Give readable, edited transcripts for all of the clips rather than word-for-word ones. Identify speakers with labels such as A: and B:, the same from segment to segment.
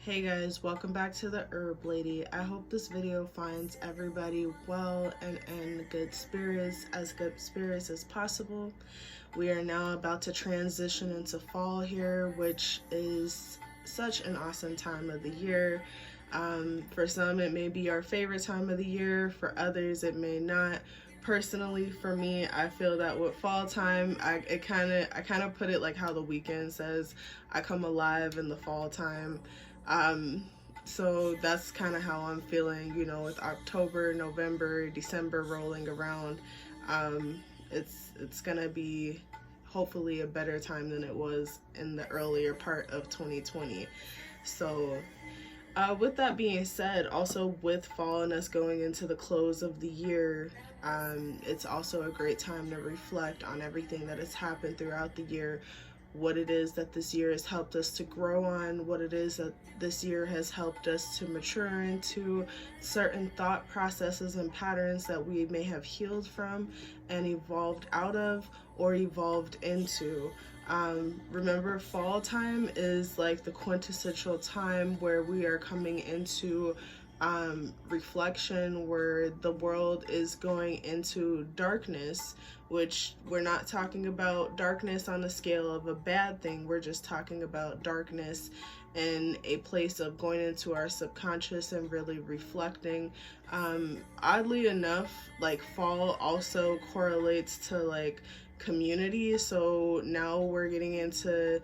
A: Hey guys, welcome back to the Herb Lady. I hope this video finds everybody well and in good spirits as possible. We are now about to transition into fall here, which is such an awesome time of the year. For some, it may be our favorite time of the year. For others, it may not. Personally, for me, I feel that with fall time, I kind of put it like how The Weeknd says, I come alive in the fall time. So that's kind of how I'm feeling, you know, with October, November, December rolling around. It's gonna be hopefully a better time than it was in the earlier part of 2020. So with that being said, also with fall and us going into the close of the year, it's also a great time to reflect on everything that has happened throughout the year, what it is that this year has helped us to grow on, what it is that this year has helped us to mature into, certain thought processes and patterns that we may have healed from and evolved out of or evolved into. Remember, fall time is like the quintessential time where we are coming into reflection, where the world is going into darkness, which we're not talking about darkness on the scale of a bad thing. We're just talking about darkness in a place of going into our subconscious and really reflecting. Oddly enough, like fall also correlates to like community. So now we're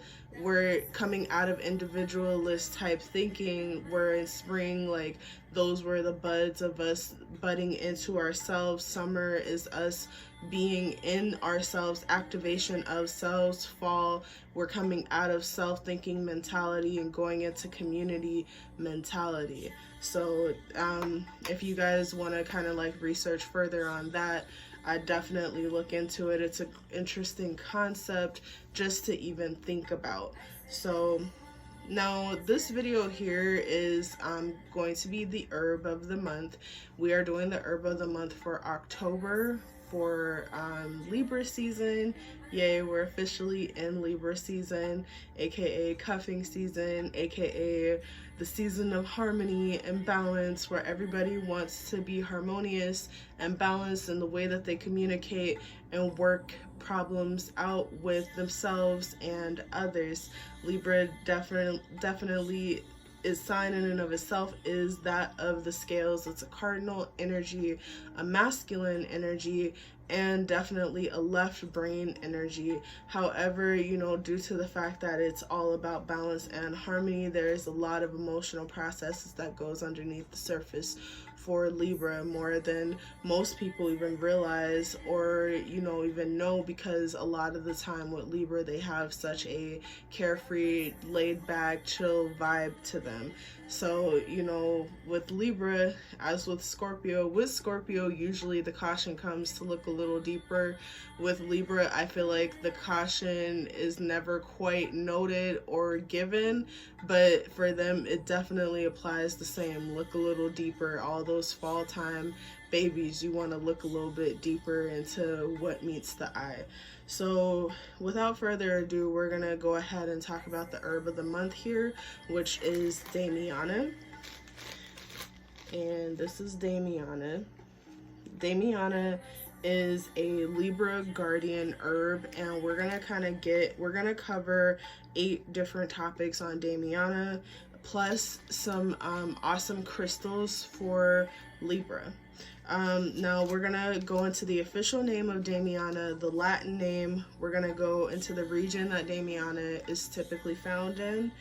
A: coming out of individualist type thinking. We're in spring, like those were the buds of us budding into ourselves. Summer is us being in ourselves, activation of selves. Fall, we're coming out of self-thinking mentality and going into community mentality. So if you guys want to kind of like research further on that, I definitely look into it. It's an interesting concept just to even think about. So now this video here is going to be the herb of the month. We are doing the herb of the month for October for Libra season. Yay, we're officially in Libra season, aka cuffing season, aka the season of harmony and balance, where everybody wants to be harmonious and balanced in the way that they communicate and work problems out with themselves and others. Libra definitely is sign in and of itself is that of the scales. It's a cardinal energy, a masculine energy, and definitely a left brain energy. However, you know, due to the fact that it's all about balance and harmony, there's a lot of emotional processes that goes underneath the surface for Libra, more than most people even realize or, you know, even know, because a lot of the time with Libra, they have such a carefree, laid back, chill vibe to them. So, you know, with Libra, as with Scorpio, usually the caution comes to look a little deeper. With Libra, I feel like the caution is never quite noted or given, but for them, it definitely applies the same. Look a little deeper. All those fall time babies, you want to look a little bit deeper into what meets the eye. So without further ado, we're going to go ahead and talk about the herb of the month here, which is Damiana. And this is Damiana. Damiana is a Libra guardian herb, and we're gonna cover 8 different topics on Damiana, plus some awesome crystals for Libra. Now we're gonna go into the official name of Damiana, the Latin name. We're gonna go into the region that Damiana is typically found in.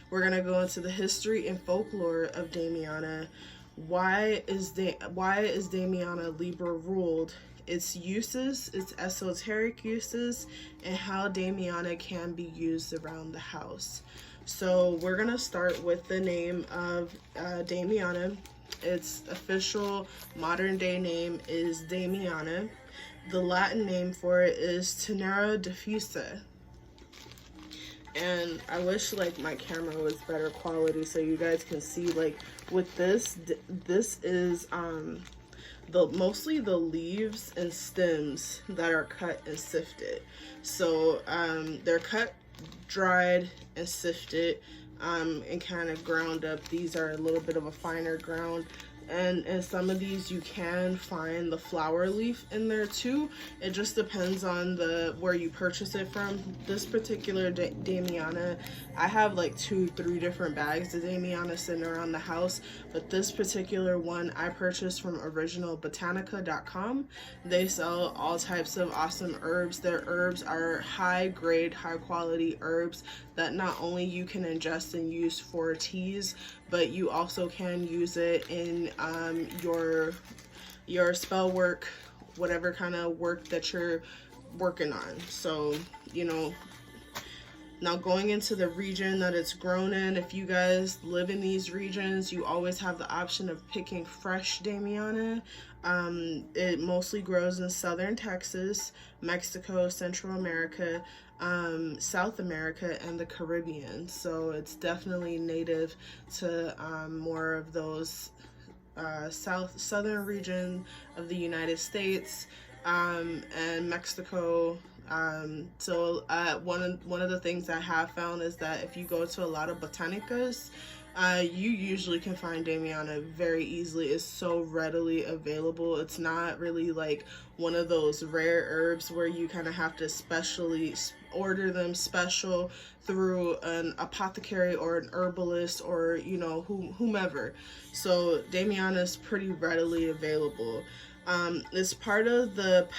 A: We're gonna go into the history and folklore of Damiana. Why is Damiana Libra ruled? Its uses, its esoteric uses, and how Damiana can be used around the house. So we're gonna start with the name of Damiana. Its official modern day name is Damiana. The Latin name for it is Tenera diffusa. And I wish like my camera was better quality so you guys can see, like with this is mostly the leaves and stems that are cut and sifted. So they're cut, dried, and sifted and kind of ground up. These are a little bit of a finer ground. And in some of these you can find the flower leaf in there too. It just depends on where you purchase it from. This particular Damiana, I have like 2-3 different bags of Damiana sitting around the house, but this particular one I purchased from originalbotanica.com. They sell all types of awesome herbs. Their herbs are high grade, high quality herbs that not only you can ingest and use for teas, but you also can use it in your spell work, whatever kind of work that you're working on. So, you know, now going into the region that it's grown in, if you guys live in these regions, you always have the option of picking fresh Damiana. It mostly grows in southern Texas, Mexico, Central America, South America, and the Caribbean. So it's definitely native to more of those southern region of the United States, and Mexico. So one of the things I have found is that if you go to a lot of botanicas, you usually can find Damiana very easily. It's so readily available. It's not really like one of those rare herbs where you kind of have to specially order them special through an apothecary or an herbalist or, you know, whomever. So Damiana is pretty readily available. It's part of the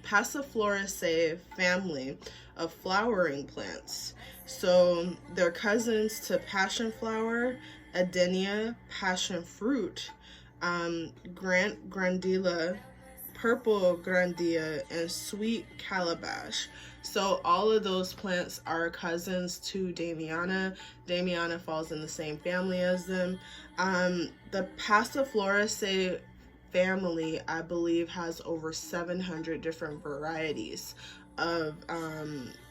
A: Passifloraceae family of flowering plants. So they're cousins to passion flower, adenia, passion fruit, grandila, purple grandia, and sweet calabash. So all of those plants are cousins to Damiana. Damiana falls in the same family as them. The Passifloraceae family, I believe, has over 700 different varieties of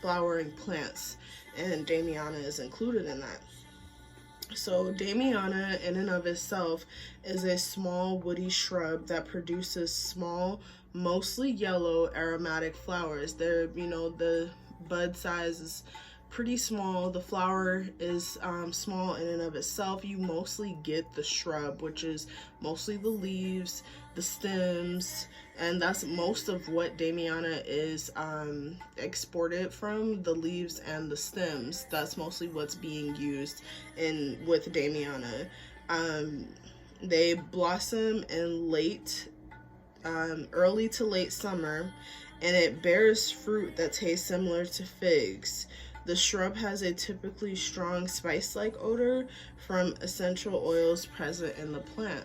A: flowering plants, and Damiana is included in that. So Damiana in and of itself is a small woody shrub that produces small, mostly yellow aromatic flowers. They're, you know, the bud size is pretty small. The flower is small in and of itself. You mostly get the shrub, which is mostly the leaves, the stems, and that's most of what Damiana is exported from, the leaves and the stems. That's mostly what's being used with Damiana. They blossom in early to late summer, and it bears fruit that tastes similar to figs. The shrub has a typically strong spice-like odor from essential oils present in the plant.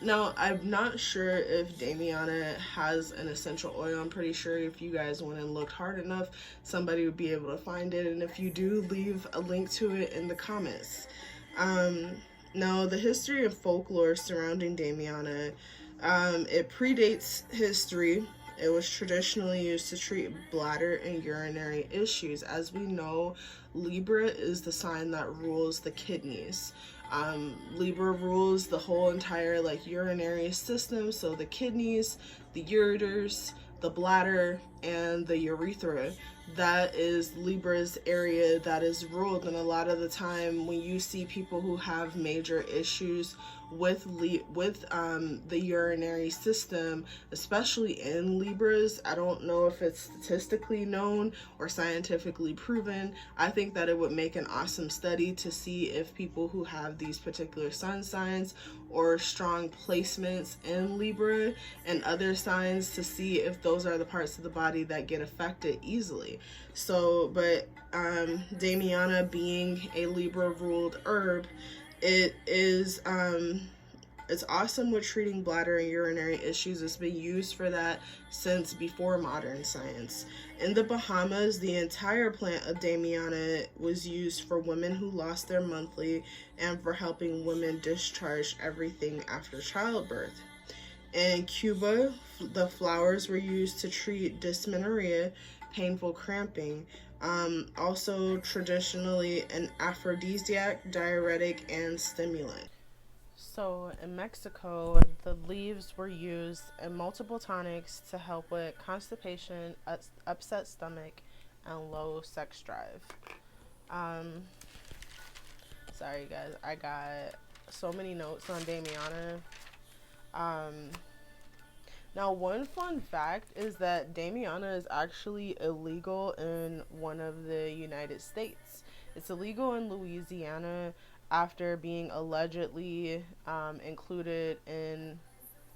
A: Now, I'm not sure if Damiana has an essential oil. I'm pretty sure if you guys went and looked hard enough, somebody would be able to find it. And if you do, leave a link to it in the comments. Now, the history and folklore surrounding Damiana, it predates history. It was traditionally used to treat bladder and urinary issues. As we know, Libra is the sign that rules the kidneys. Libra rules the whole entire urinary system, so the kidneys, the ureters, the bladder, and the urethra. That is Libra's area that is ruled, and a lot of the time when you see people who have major issues with the urinary system, especially in Libras, I don't know if it's statistically known or scientifically proven. I think that it would make an awesome study to see if people who have these particular sun signs or strong placements in Libra and other signs, to see if those are the parts of the body that get affected easily. So, but Damiana being a Libra ruled herb, it is it's awesome with treating bladder and urinary issues. It's been used for that since before modern science. In the Bahamas, the entire plant of Damiana was used for women who lost their monthly and for helping women discharge everything after childbirth. In Cuba, the flowers were used to treat dysmenorrhea, painful cramping. Also traditionally an aphrodisiac, diuretic, and stimulant. So in Mexico, the leaves were used in multiple tonics to help with constipation, upset stomach, and low sex drive. Um, Sorry guys, I got so many notes on Damiana. Um, Now, one fun fact is that Damiana is actually illegal in one of the United States. It's illegal in Louisiana after being allegedly included in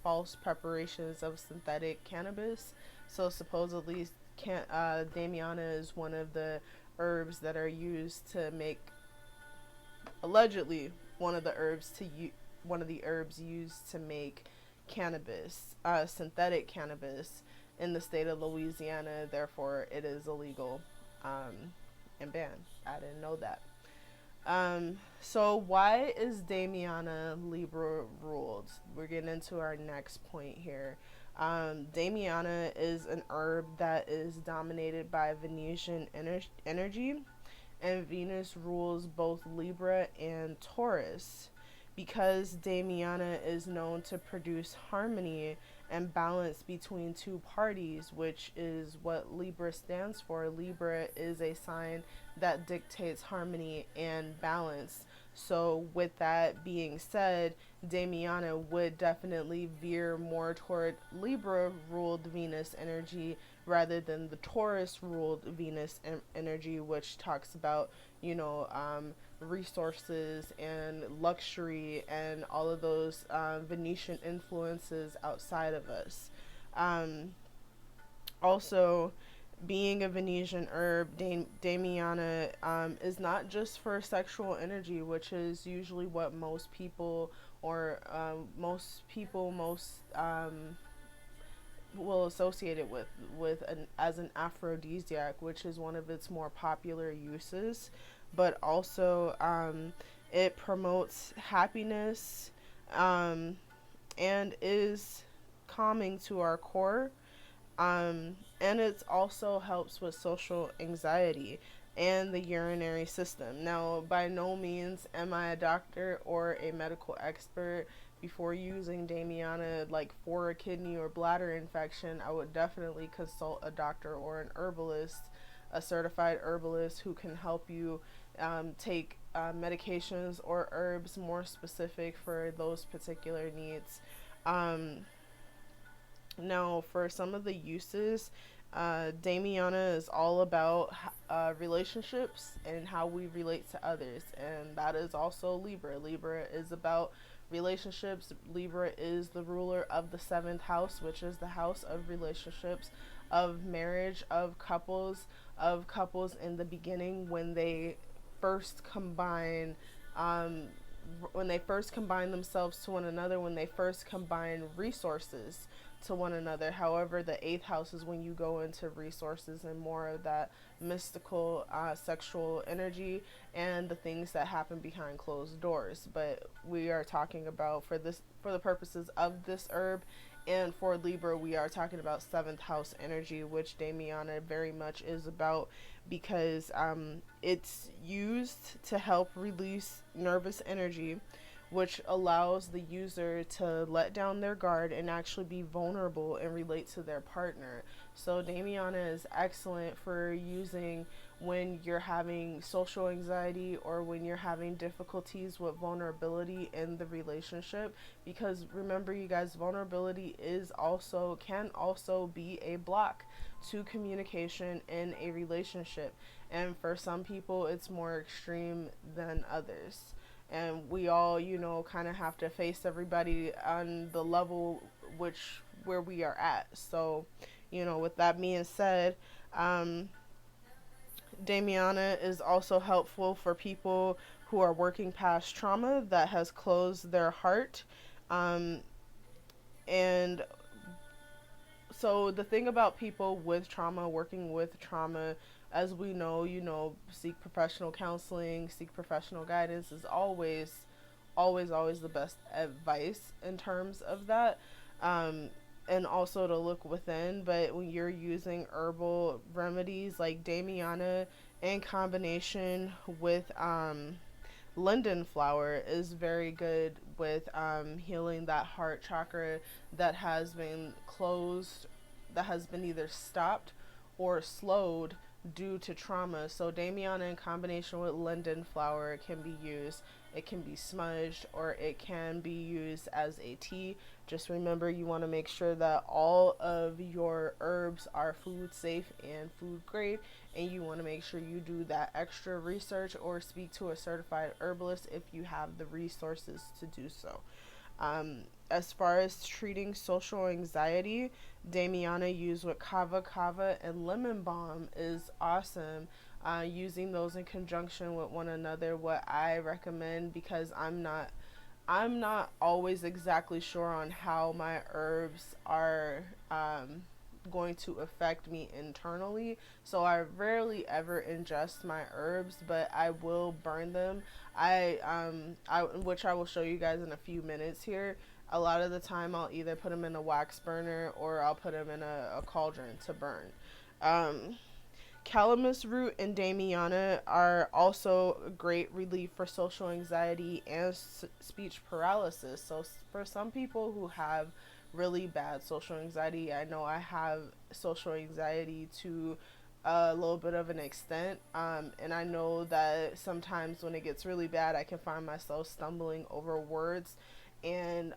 A: false preparations of synthetic cannabis. So, supposedly, Damiana is one of the herbs that are used to make, allegedly, one of the herbs used to make cannabis, synthetic cannabis, in the state of Louisiana. Therefore, it is illegal and banned. I didn't know that. So why is Damiana Libra ruled? We're getting into our next point here. Damiana is an herb that is dominated by Venusian energy, and Venus rules both Libra and Taurus. Because Damiana is known to produce harmony and balance between two parties, which is what Libra stands for. Libra is a sign that dictates harmony and balance. So, with that being said, Damiana would definitely veer more toward Libra ruled Venus energy rather than the Taurus ruled Venus energy, which talks about, resources and luxury and all of those Venetian influences outside of us. Also, being a Venetian herb, Damiana is not just for sexual energy, which is usually what most people will associate it as an aphrodisiac, which is one of its more popular uses. But also, it promotes happiness, and is calming to our core. And it also helps with social anxiety and the urinary system. Now, by no means am I a doctor or a medical expert. Before using Damiana, like for a kidney or bladder infection, I would definitely consult a doctor or an herbalist, a certified herbalist who can help you take medications or herbs more specific for those particular needs. Now, for some of the uses, Damiana is all about relationships and how we relate to others, and that is also Libra. Libra is about relationships. Libra is the ruler of the seventh house, which is the house of relationships, of marriage, of couples in the beginning when they first combine. When they first combine themselves to one another, when they first combine resources to one another. However, the eighth house is when you go into resources and more of that mystical, sexual energy and the things that happen behind closed doors. But we are talking about, for the purposes of this herb and for Libra, we are talking about seventh house energy, which Damiana very much is about, because it's used to help release nervous energy, which allows the user to let down their guard and actually be vulnerable and relate to their partner. So Damiana is excellent for using when you're having social anxiety or when you're having difficulties with vulnerability in the relationship, because remember, you guys, vulnerability can also be a block to communication in a relationship, and for some people it's more extreme than others, and we all kind of have to face everybody on the level where we are at. So with that being said, Damiana is also helpful for people who are working past trauma that has closed their heart. And so the thing about people with trauma, working with trauma, as we know, seek professional counseling, seek professional guidance is always the best advice in terms of that. And also to look within. But when you're using herbal remedies like Damiana in combination with linden flower is very good with healing that heart chakra that has been closed, that has been either stopped or slowed due to trauma. So Damiana in combination with linden flower can be used. It can be smudged, or it can be used as a tea. Just remember, you want to make sure that all of your herbs are food safe and food grade, and you want to make sure you do that extra research or speak to a certified herbalist if you have the resources to do so. As far as treating social anxiety, Damiana used with kava kava and lemon balm is awesome. Using those in conjunction with one another, what I recommend, because I'm not always exactly sure on how my herbs are going to affect me internally. So I rarely ever ingest my herbs, but I will burn them. Which I will show you guys in a few minutes here. A lot of the time, I'll either put them in a wax burner or I'll put them in a cauldron to burn. Um, Calamus root and Damiana are also a great relief for social anxiety and speech paralysis. So, for some people who have really bad social anxiety, I know I have social anxiety to a little bit of an extent. And I know that sometimes when it gets really bad, I can find myself stumbling over words. And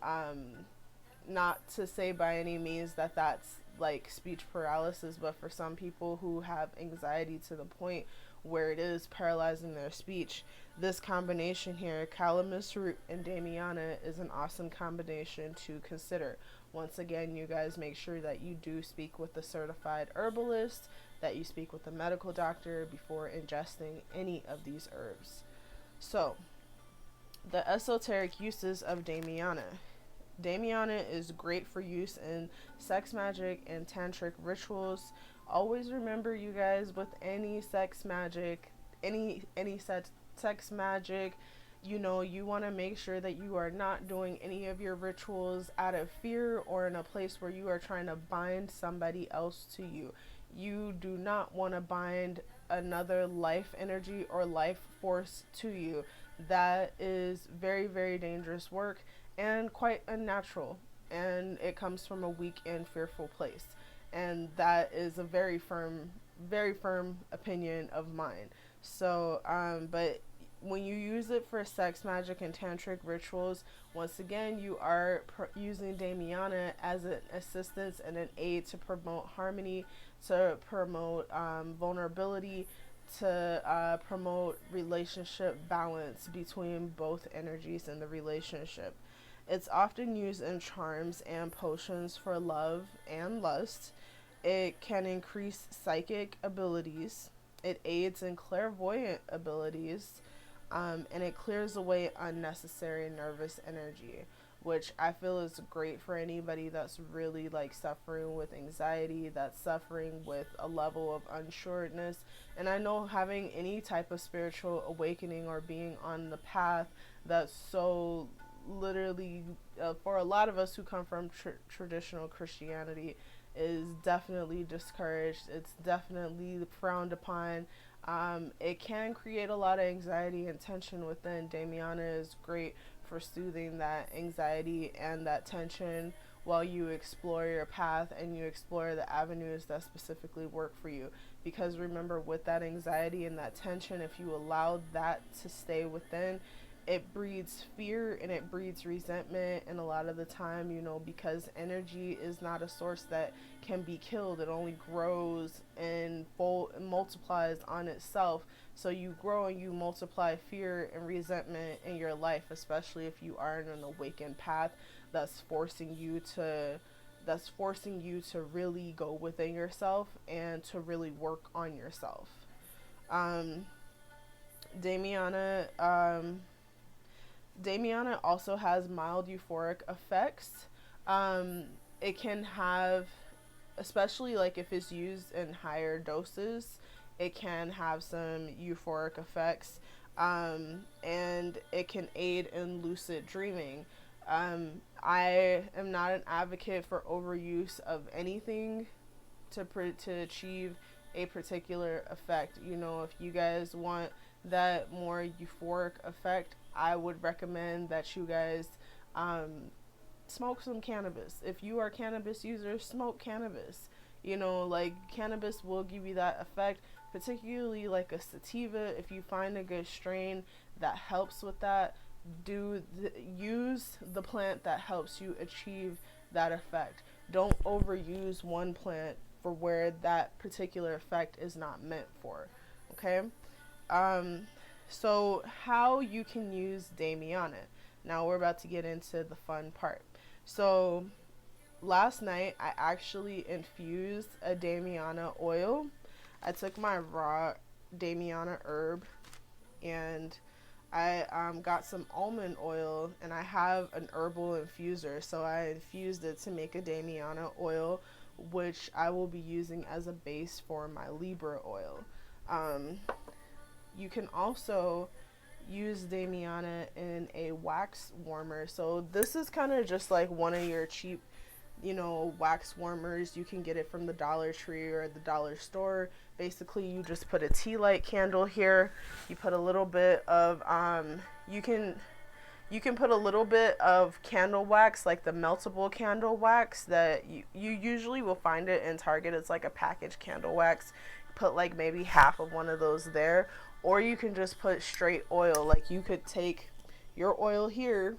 A: not to say by any means that that's like speech paralysis, but for some people who have anxiety to the point where it is paralyzing their speech, this combination here, calamus root and Damiana, is an awesome combination to consider. Once again, you guys make sure that you do speak with a certified herbalist, that you speak with a medical doctor before ingesting any of these herbs. So, the esoteric uses of Damiana. Damiana is great for use in sex magic and tantric rituals. Always remember, you guys, with any sex magic, any sex magic, you want to make sure that you are not doing any of your rituals out of fear or in a place where you are trying to bind somebody else to you. You do not want to bind another life energy or life force to you. That is very, very dangerous work and quite unnatural, and it comes from a weak and fearful place, and that is a very firm opinion of mine. So but when you use it for sex magic and tantric rituals, once again, you are using Damiana as an assistance and an aid to promote harmony, to promote vulnerability, to promote relationship balance between both energies in the relationship. It's often used in charms and potions for love and lust. It can increase psychic abilities. It aids in clairvoyant abilities. And it clears away unnecessary nervous energy, which I feel is great for anybody that's really like suffering with anxiety, that's suffering with a level of unsureness. And I know having any type of spiritual awakening or being on the path that's so literally for a lot of us who come from traditional Christianity is definitely discouraged. It's definitely frowned upon. It can create a lot of anxiety and tension within. Damiana is great for soothing that anxiety and that tension while you explore your path and you explore the avenues that specifically work for you. Because remember, with that anxiety and that tension, if you allow that to stay within, it breeds fear and it breeds resentment. And a lot of the time, because energy is not a source that can be killed, it only grows and multiplies on itself. So you grow and you multiply fear and resentment in your life, especially if you are in an awakened path that's forcing you to really go within yourself and to really work on yourself. um Damiana Damiana also has mild euphoric effects. It can have, especially like if it's used in higher doses, it can have some euphoric effects. And it can aid in lucid dreaming. I am not an advocate for overuse of anything to achieve a particular effect. If you guys want that more euphoric effect, I would recommend that you guys smoke some cannabis. If you are cannabis users, smoke cannabis. Like cannabis will give you that effect. particularly like a sativa. If you find a good strain that helps with that, use the plant that helps you achieve that effect. Don't overuse one plant for where that particular effect is not meant for. Okay. um so how you can use Damiana. Now we're about to get into the fun part. So last night I actually infused a Damiana oil. I took my raw Damiana herb, and I got some almond oil, and I have an herbal infuser, so I infused it to make a Damiana oil, which I will be using as a base for my Libra oil. You can also use Damiana in a wax warmer. So this is kind of just like one of your cheap, wax warmers. You can get it from the Dollar Tree or the dollar store. Basically, you just put a tea light candle here. You put a little bit of you can put a little bit of candle wax, like the meltable candle wax that you usually will find it in Target. It's like a packaged candle wax. Put like maybe half of one of those there, or you can just put straight oil. Like you could take your oil here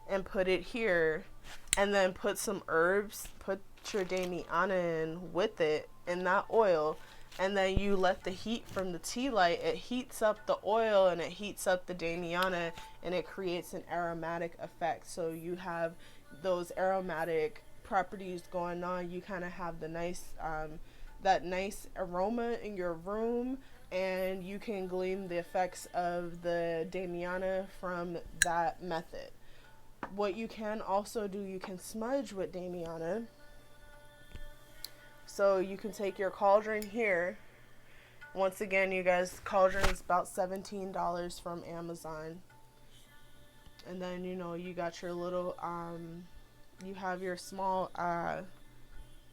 A: and put it here, and then put some herbs, put your Damiana in with it in that oil, and then you let the heat from the tea light, it heats up the oil and it heats up the Damiana, and it creates an aromatic effect. So you have those aromatic properties going on. You kind of have the nice that nice aroma in your room, and you can glean the effects of the Damiana from that method. What you can also do, you can smudge with Damiana. So you can take your cauldron here. Once again, you guys, cauldron is about $17 from Amazon. And then, you got your little, you have your small,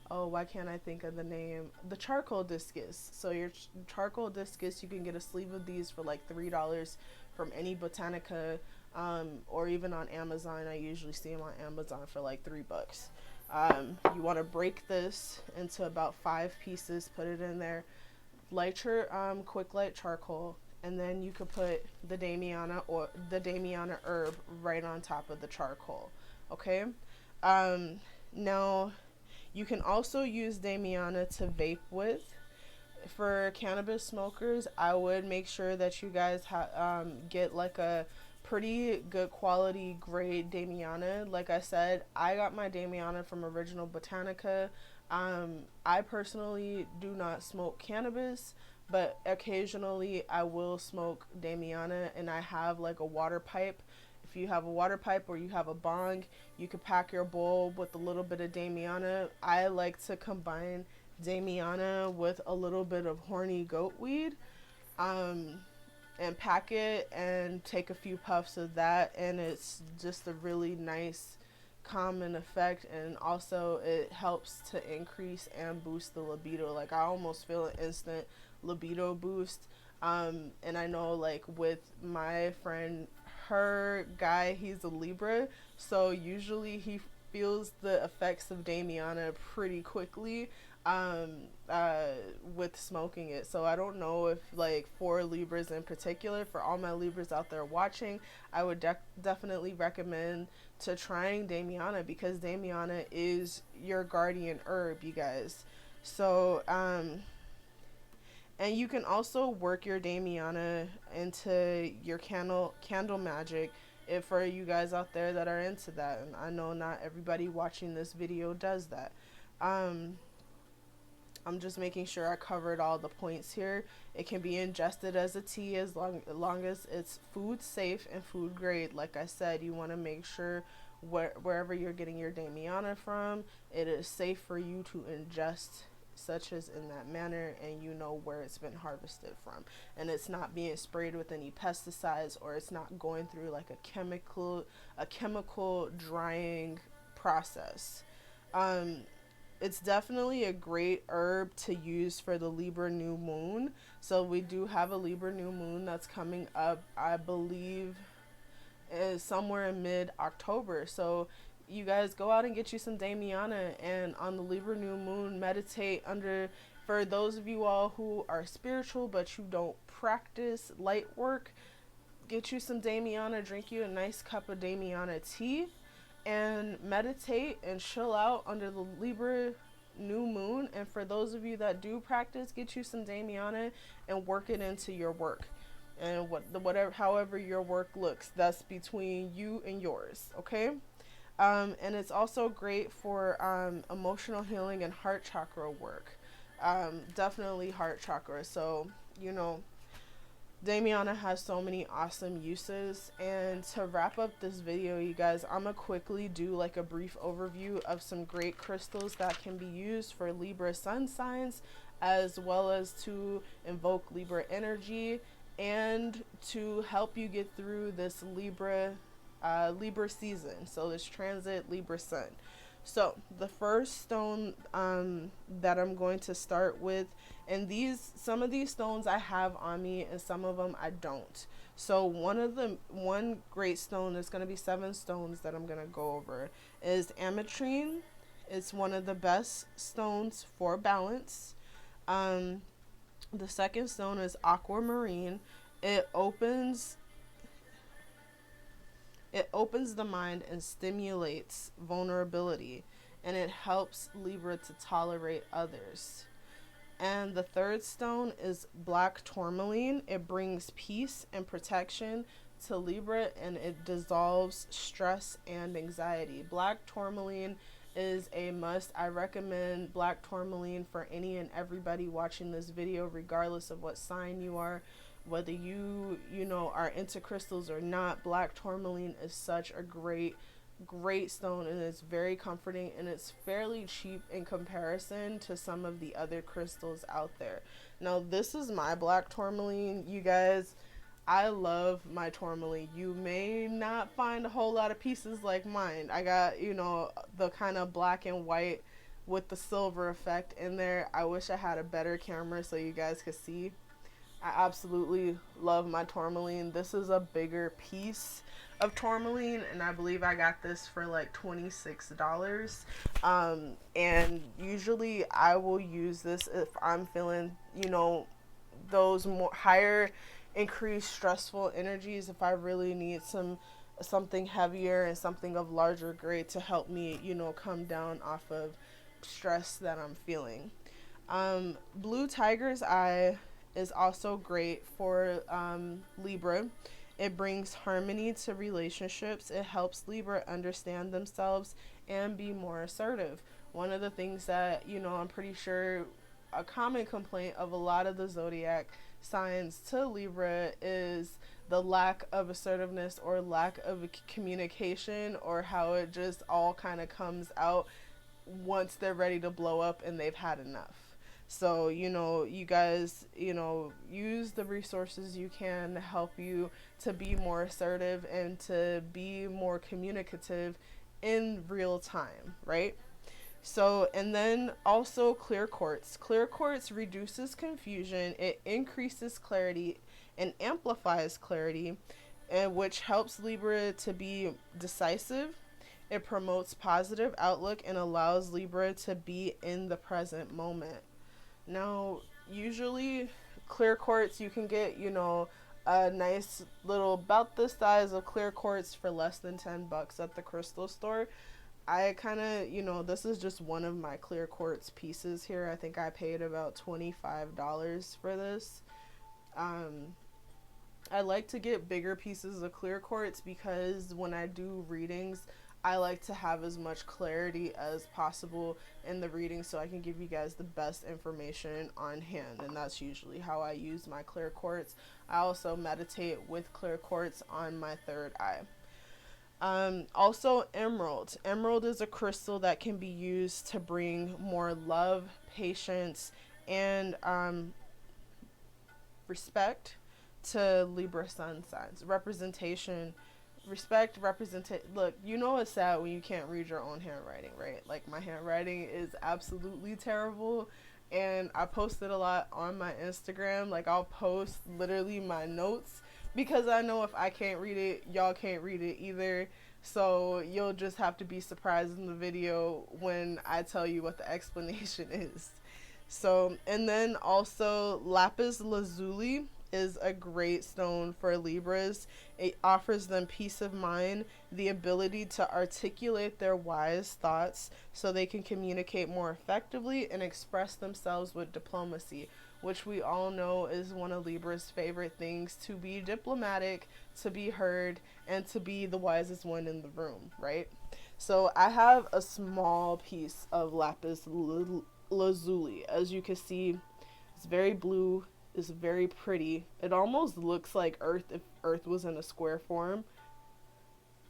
A: why can't I think of the name? The charcoal discus. So your charcoal discus, you can get a sleeve of these for like $3 from any Botanica, or even on Amazon. I usually see them on Amazon for like $3. You want to break this into about 5 pieces, put it in there, light your quick light charcoal, and then you could put the Damiana or the Damiana herb right on top of the charcoal. Okay. Now you can also use Damiana to vape with. For cannabis smokers, I would make sure that you guys get like a pretty good quality grade Damiana. Like I said, I got my Damiana from Original Botanica. I personally do not smoke cannabis, but occasionally I will smoke Damiana, and I have like a water pipe. If you have a water pipe or you have a bong, you could pack your bowl with a little bit of Damiana. I like to combine Damiana with a little bit of horny goat weed, and pack it and take a few puffs of that, and it's just a really nice calming effect, and also it helps to increase and boost the libido. Like I almost feel an instant libido boost. And I know like with my friend, her guy, he's a Libra, so usually he feels the effects of Damiana pretty quickly with smoking it. So I don't know if like for Libras in particular, for all my Libras out there watching, I would definitely recommend to trying Damiana, because Damiana is your guardian herb, you guys. So and you can also work your Damiana into your candle magic, if for you guys out there that are into that. And I know not everybody watching this video does that. I'm just making sure I covered all the points here. It can be ingested as a tea as long as it's food safe and food grade. Like I said, you want to make sure wherever you're getting your Damiana from, it is safe for you to ingest, such as in that manner, and you know where it's been harvested from, and it's not being sprayed with any pesticides, or it's not going through like a chemical drying process. It's definitely a great herb to use for the Libra New Moon. So we do have a Libra New Moon that's coming up, I believe is somewhere in mid-October. So you guys go out and get you some Damiana, and on the Libra New Moon, meditate under For those of you all who are spiritual but you don't practice light work, get you some Damiana, drink you a nice cup of Damiana tea, and meditate and chill out under the Libra New Moon. And for those of you that do practice, get you some Damiana and work it into your work. And however your work looks, that's between you and yours, okay? And it's also great for emotional healing and heart chakra work. Definitely heart chakra. So, you know, Damiana has so many awesome uses. And to wrap up this video, you guys, I'm gonna quickly do like a brief overview of some great crystals that can be used for Libra sun signs, as well as to invoke Libra energy and to help you get through this Libra season. So this transit Libra sun. So the first stone that I'm going to start with, and some of these stones I have on me and some of them I don't. So one great stone, there's going to be 7 stones that I'm going to go over, is ametrine. It's one of the best stones for balance. The second stone is aquamarine. It opens the mind and stimulates vulnerability, and it helps Libra to tolerate others. And the third stone is black tourmaline. It brings peace and protection to Libra, and it dissolves stress and anxiety. Black tourmaline is a must. I recommend black tourmaline for any and everybody watching this video, regardless of what sign you are, whether you are into crystals or not. Black tourmaline is such a great stone, and it's very comforting, and it's fairly cheap in comparison to some of the other crystals out there. Now, this is my black tourmaline, you guys. I love my tourmaline. You may not find a whole lot of pieces like mine. I got, the kind of black and white with the silver effect in there. I wish I had a better camera so you guys could see. I absolutely love my tourmaline. This is a bigger piece of tourmaline, and I believe I got this for like $26. And usually I will use this if I'm feeling, those more higher increased stressful energies, if I really need something heavier and something of larger grade to help me, come down off of stress that I'm feeling. Blue tiger's eye is also great for Libra. It brings harmony to relationships. It helps Libra understand themselves and be more assertive. One of the things that, I'm pretty sure a common complaint of a lot of the zodiac signs to Libra is the lack of assertiveness or lack of communication, or how it just all kind of comes out once they're ready to blow up and they've had enough. So, you guys, use the resources you can to help you to be more assertive and to be more communicative in real time, right? So, and then also clear quartz. Clear quartz reduces confusion, it increases clarity and amplifies clarity, and which helps Libra to be decisive. It promotes positive outlook and allows Libra to be in the present moment. Now, usually clear quartz, you can get, a nice little, about this size of clear quartz for less than $10 at the crystal store. I kind of, this is just one of my clear quartz pieces here. I think I paid about $25 for this. I like to get bigger pieces of clear quartz because when I do readings, I like to have as much clarity as possible in the reading so I can give you guys the best information on hand, and that's usually how I use my clear quartz. I also meditate with clear quartz on my third eye. Also emerald. Emerald is a crystal that can be used to bring more love, patience, and respect to Libra sun signs. Representation, respect, look, it's sad when you can't read your own handwriting, right? Like, my handwriting is absolutely terrible, and I post it a lot on my Instagram. Like, I'll post literally my notes because I know if I can't read it, y'all can't read it either. So you'll just have to be surprised in the video when I tell you what the explanation is. So, and then also Lapis Lazuli is a great stone for Libras. It offers them peace of mind, the ability to articulate their wise thoughts so they can communicate more effectively and express themselves with diplomacy, which we all know is one of Libra's favorite things, to be diplomatic, to be heard, and to be the wisest one in the room, right? So I have a small piece of Lapis Lazuli. As you can see, it's very blue, it's very pretty. It almost looks like Earth if Earth was in a square form.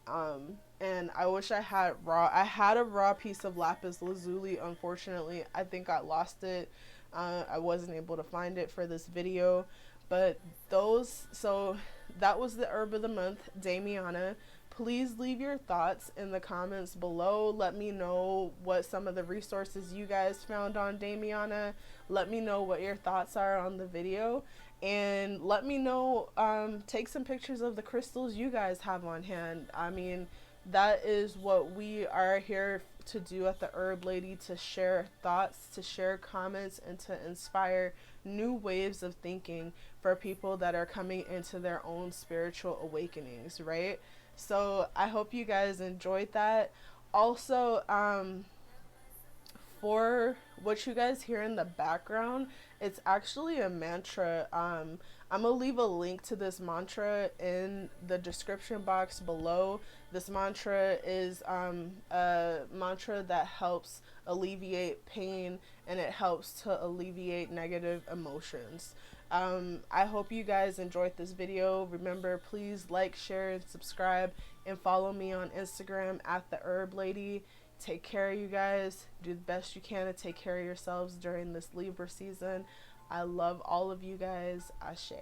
A: And I wish I had a raw piece of Lapis Lazuli. Unfortunately, I think I lost it. I wasn't able to find it for this video. But so that was the herb of the month, Damiana. Please leave your thoughts in the comments below. Let me know what some of the resources you guys found on Damiana. Let me know what your thoughts are on the video. And let me know, take some pictures of the crystals you guys have on hand. I mean, that is what we are here to do at the Herb Lady, to share thoughts, to share comments, and to inspire new waves of thinking for people that are coming into their own spiritual awakenings, right? So I hope you guys enjoyed that. Also, for what you guys hear in the background, it's actually a mantra. I'm gonna leave a link to this mantra in the description box below. This mantra is a mantra that helps alleviate pain, and it helps to alleviate negative emotions. I hope you guys enjoyed this video. Remember, please like, share, and subscribe, and follow me on Instagram at the Herb Lady. Take care, you guys. Do the best you can to take care of yourselves during this Libra season. I love all of you guys. Ashe.